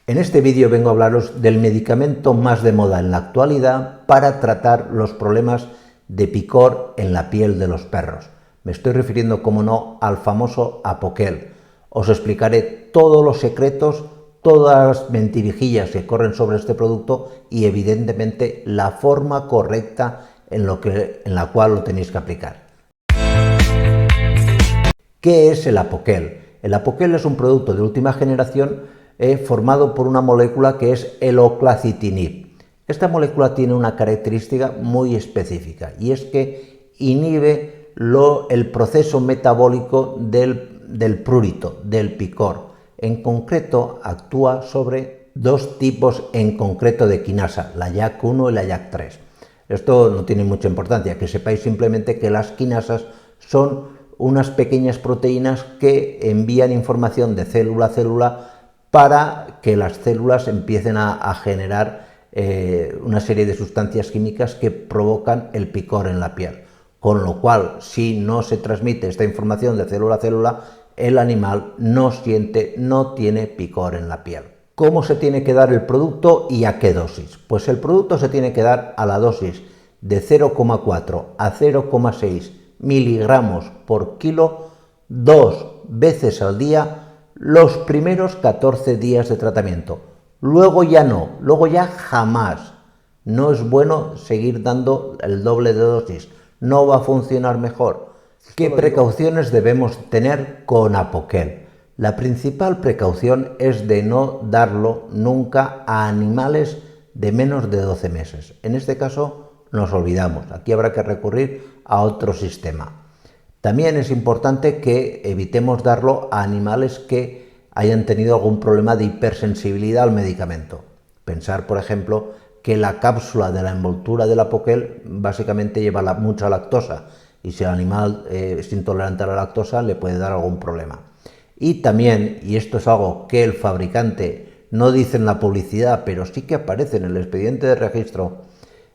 En este vídeo vengo a hablaros del medicamento más de moda en la actualidad para tratar los problemas de picor en la piel de los perros. Me estoy refiriendo, como no, al famoso Apoquel. Os explicaré todos los secretos, todas las mentirijillas que corren sobre este producto y, evidentemente, la forma correcta en la cual lo tenéis que aplicar. ¿Qué es el Apoquel? El Apoquel es un producto de última generación formado por una molécula que es el oclacitinib. Esta molécula tiene una característica muy específica y es que inhibe el proceso metabólico del prurito, del picor. En concreto, actúa sobre dos tipos en concreto de quinasa, la YAC1 y la YAC3. Esto no tiene mucha importancia, que sepáis simplemente que las quinasas son unas pequeñas proteínas que envían información de célula a célula para que las células empiecen a generar una serie de sustancias químicas que provocan el picor en la piel. Con lo cual, si no se transmite esta información de célula a célula, el animal no tiene picor en la piel. ¿Cómo se tiene que dar el producto y a qué dosis? Pues el producto se tiene que dar a la dosis de 0,4 a 0,6 miligramos por kilo 2 veces al día los primeros 14 días de tratamiento. Luego ya no, luego ya jamás. No es bueno seguir dando el doble de dosis, no va a funcionar mejor. ¿Qué precauciones debemos tener con Apoquel? La principal precaución es de no darlo nunca a animales de menos de 12 meses. En este caso nos olvidamos, aquí habrá que recurrir a otro sistema. También es importante que evitemos darlo a animales que hayan tenido algún problema de hipersensibilidad al medicamento. Pensar, por ejemplo, que la cápsula de la envoltura del Apoquel básicamente lleva mucha lactosa y si el animal es intolerante a la lactosa le puede dar algún problema. Y también, y esto es algo que el fabricante no dice en la publicidad, pero sí que aparece en el expediente de registro,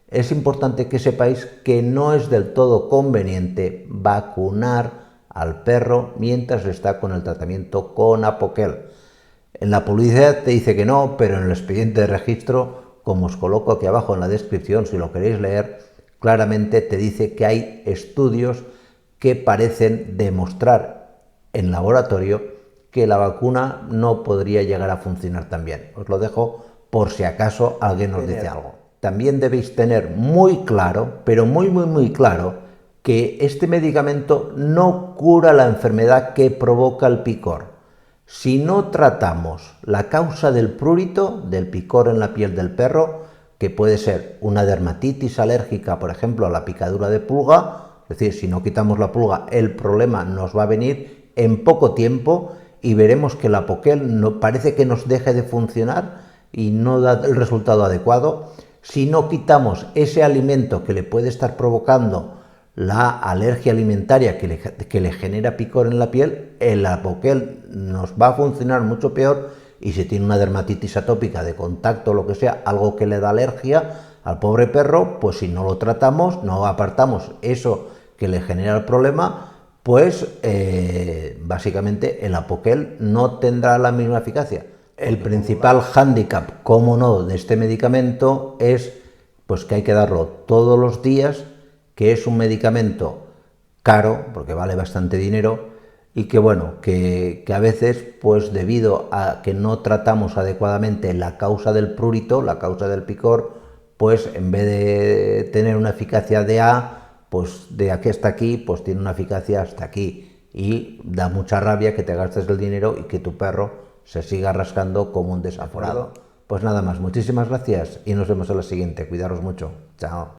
es importante que sepáis que no es del todo conveniente vacunar al perro mientras está con el tratamiento con Apoquel. En la publicidad te dice que no, pero en el expediente de registro, como os coloco aquí abajo en la descripción, si lo queréis leer, claramente te dice que hay estudios que parecen demostrar en laboratorio que la vacuna no podría llegar a funcionar tan bien. Os lo dejo por si acaso alguien os dice algo. También debéis tener muy claro, pero muy claro, que este medicamento no cura la enfermedad que provoca el picor. Si no tratamos la causa del prurito, del picor en la piel del perro, que puede ser una dermatitis alérgica, por ejemplo, a la picadura de pulga, es decir, si no quitamos la pulga, el problema nos va a venir en poco tiempo y veremos que el Apoquel parece que nos deje de funcionar y no da el resultado adecuado. Si no quitamos ese alimento que le puede estar provocando la alergia alimentaria que le genera picor en la piel, el Apoquel nos va a funcionar mucho peor y si tiene una dermatitis atópica de contacto o lo que sea, algo que le da alergia al pobre perro, pues si no lo tratamos, no apartamos eso que le genera el problema, pues básicamente el Apoquel no tendrá la misma eficacia. El principal hándicap, cómo no, de este medicamento es pues que hay que darlo todos los días, que es un medicamento caro, porque vale bastante dinero, y que bueno, que a veces, pues debido a que no tratamos adecuadamente la causa del prurito, la causa del picor, pues en vez de tener una eficacia de A, pues de aquí hasta aquí, pues tiene una eficacia hasta aquí. Y da mucha rabia que te gastes el dinero y que tu perro se siga rascando como un desaforado. Pues nada más, muchísimas gracias y nos vemos en la siguiente. Cuidaros mucho. Chao.